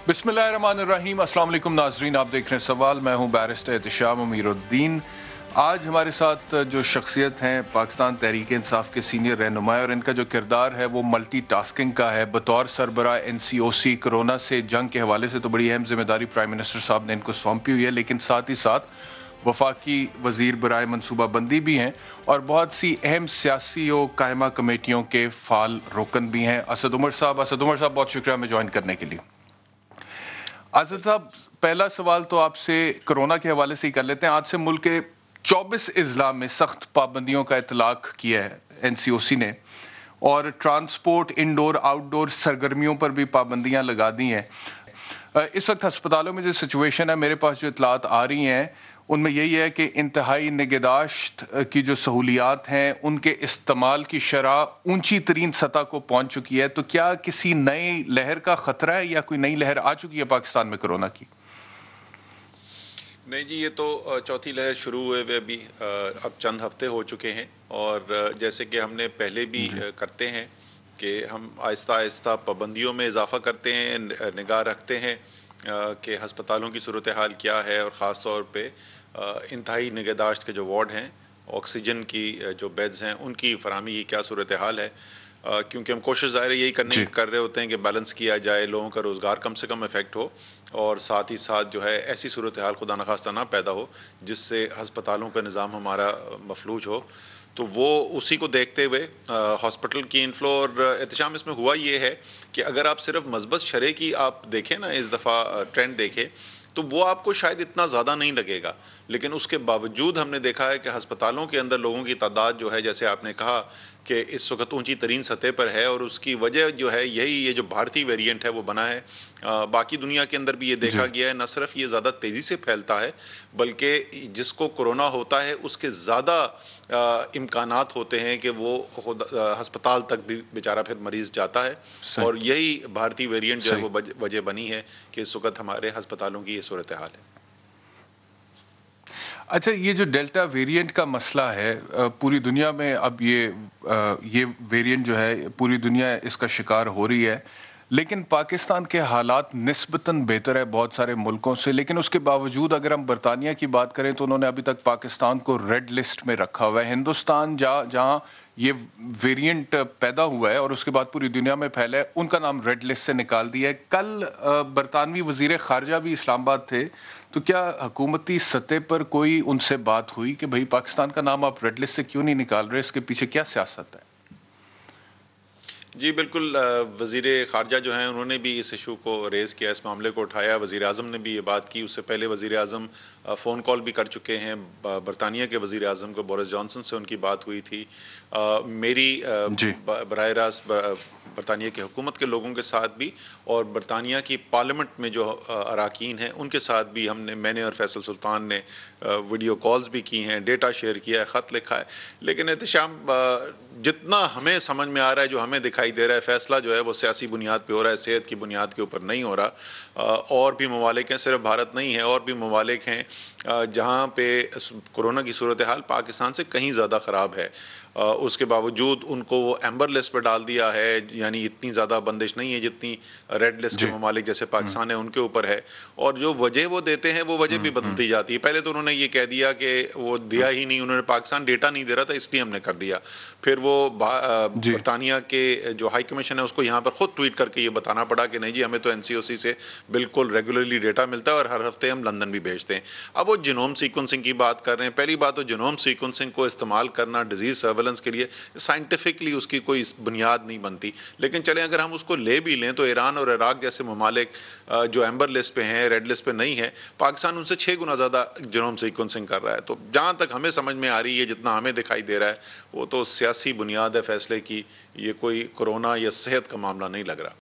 बिस्मिल्लाहिर्रहमानिर्रहीम। अस्सलाम वालेकुम नाज़रीन, आप देख रहे हैं सवाल। मैं हूं बैरिस्टर एहतिशाम अमीरुद्दीन। आज हमारे साथ जो शख्सियत हैं पाकिस्तान तहरीक इंसाफ के सीनियर रहनुमा, और इनका जो किरदार है वो मल्टी टास्किंग का है। बतौर सरबराह NCOC कोरोना से जंग के हवाले से तो बड़ी अहम जिम्मेदारी प्राइम मिनिस्टर साहब ने इनको सौंपी हुई है, लेकिन साथ ही साथ वफाकी वज़ीर बराए मनसूबा बंदी भी हैं और बहुत सी अहम सियासी और कायमा कमेटियों के फाल रुकन भी हैं। असद उमर साहब, बहुत शुक्रिया हमें ज्वाइन करने के लिए। आसिफ साहब, पहला सवाल तो आपसे कोरोना के हवाले से ही कर लेते हैं। आज से मुल्क के 24 अजला में सख्त पाबंदियों का इतलाक किया है NCOC ने, और ट्रांसपोर्ट, इंडोर आउटडोर सरगर्मियों पर भी पाबंदियां लगा दी हैं। इस वक्त हस्पतालों में जो सिचुएशन है, मेरे पास जो इतलात आ रही हैं उनमें यही है कि इंतहाई निगहदाश्त की जो सहूलियात हैं उनके इस्तेमाल की शरह ऊंची तरीन सतह को पहुंच चुकी है। तो क्या किसी नई लहर का खतरा है या कोई नई लहर आ चुकी है पाकिस्तान में कोरोना की? नहीं जी, ये तो चौथी लहर शुरू हुए हुए भी अब चंद हफ्ते हो चुके हैं, और जैसे कि हमने पहले भी करते हैं कि हम आहिस्ता आहिस्ता पाबंदियों में इजाफा करते हैं, निगाह रखते हैं कि हस्पतालों की सूरत हाल क्या है, और ख़ास तौर पे इंतहाई निगहदाश्त के जो वार्ड हैं, ऑक्सीजन की जो बेड्स हैं, उनकी फराहमी की क्या सूरत हाल है। क्योंकि हम कोशिश ज़ाहिर यही कर रहे होते हैं कि बैलेंस किया जाए, लोगों का रोज़गार कम से कम इफ़ेक्ट हो, और साथ ही साथ जो है ऐसी सूरत हाल खुदा न खास्ता ना पैदा हो जिससे हस्पतालों का निज़ाम हमारा मफलूज हो। तो वो उसी को देखते हुए हॉस्पिटल की इनफ्लो, और एहतशाम इसमें हुआ ये है कि अगर आप सिर्फ मस्बत शरह की आप देखें ना, इस दफ़ा ट्रेंड देखें, तो वो आपको शायद इतना ज़्यादा नहीं लगेगा, लेकिन उसके बावजूद हमने देखा है कि हस्पतालों के अंदर लोगों की तादाद जो है, जैसे आपने कहा कि इस वक्त ऊंची तरीन सतह पर है, और उसकी वजह जो है यही ये जो भारतीय वेरिएंट है वो बना है। बाकी दुनिया के अंदर भी ये देखा गया है, न सिर्फ ये ज़्यादा तेज़ी से फैलता है, बल्कि जिसको कोरोना होता है उसके ज़्यादा इम्कानात होते हैं कि वो खुद हस्पताल तक भी बेचारा फिर मरीज़ जाता है, और यही भारतीय वेरिएंट जो है वो वजह बनी है कि इस वक्त हमारे हस्पतालों की ये सूरत हाल है। अच्छा, ये जो डेल्टा वेरिएंट का मसला है, पूरी दुनिया में अब ये वेरिएंट जो है पूरी दुनिया इसका शिकार हो रही है, लेकिन पाकिस्तान के हालात निस्बतन बेहतर है बहुत सारे मुल्कों से। लेकिन उसके बावजूद अगर हम बरतानिया की बात करें तो उन्होंने अभी तक पाकिस्तान को रेड लिस्ट में रखा हुआ है। हिंदुस्तान जहाँ ये वेरिएंट पैदा हुआ है और उसके बाद पूरी दुनिया में फैला है, उनका नाम रेड लिस्ट से निकाल दिया है। कल बरतानवी वजीर खारजा भी इस्लामाबाद थे, तो क्या हुकूमती सतह पर कोई उनसे बात हुई कि भाई पाकिस्तान का नाम आप रेड लिस्ट से क्यों नहीं निकाल रहे, इसके पीछे क्या सियासत है? जी बिल्कुल, वज़ीर ख़ारजा जो हैं उन्होंने भी इस इशू को रेज़ किया, इस मामले को उठाया। वज़ीर आज़म ने भी ये बात की, उससे पहले वज़ीर आज़म फ़ोन कॉल भी कर चुके हैं। बरतानिया के वज़ीर आज़म को बोरिस जॉनसन से उनकी बात हुई थी। मेरी बराह रास्त बरतानिया की हुकूमत के लोगों के साथ भी, और बरतानिया की पार्लियामेंट में जो अराकीन हैं उनके साथ भी मैंने और फैसल सुल्तान ने वीडियो कॉल्स भी की हैं, डेटा शेयर किया है, ख़त लिखा है। लेकिन एहतशाम जितना हमें समझ में आ रहा है, जो हमें दिखाई दे रहा है, फ़ैसला जो है वो सियासी बुनियाद पे हो रहा है, सेहत की बुनियाद के ऊपर नहीं हो रहा। और भी ममालिक हैं, सिर्फ भारत नहीं है, और भी ममालिक हैं जहाँ पे कोरोना की सूरत हाल पाकिस्तान से कहीं ज़्यादा ख़राब है। उसके बावजूद उनको वो एम्बर लिस्ट पर डाल दिया है, यानी इतनी ज़्यादा बंदिश नहीं है जितनी रेड लिस्ट के ममालिक जैसे पाकिस्तान है उनके ऊपर है। और जो वजह वो देते हैं वो वजह भी बदलती जाती है। पहले तो उन्होंने ये कह दिया कि वो दिया ही नहीं, उन्होंने पाकिस्तान डेटा नहीं दे रहा था इसलिए हमने कर दिया। फिर वो बरतानिया के जो हाई कमीशन है उसको यहाँ पर ख़ुद ट्वीट करके ये बताना पड़ा कि नहीं जी, हमें तो NCOC से बिल्कुल रेगुलरली डेटा मिलता है और हर हफ्ते हम लंदन भी भेजते हैं। अब वो जीनोम सीक्वेंसिंग की बात कर रहे हैं। पहली बात तो जीनोम सीक्वेंसिंग को इस्तेमाल करना डिजीज़ सर्वेलेंस के लिए साइंटिफिकली उसकी कोई बुनियाद नहीं बनती। लेकिन चलें, अगर हम उसको ले भी लें तो ईरान और इराक जैसे ममालिक जो एम्बर लिस्ट पे हैं, रेड लिस्ट पे नहीं है, पाकिस्तान उनसे 6 गुना ज़्यादा जीनोम सीक्वेंसिंग कर रहा है। तो जहाँ तक हमें समझ में आ रही है, जितना हमें दिखाई दे रहा है, वो तो सियासी बुनियाद है फैसले की, ये कोई कोरोना या सेहत का मामला नहीं लग रहा।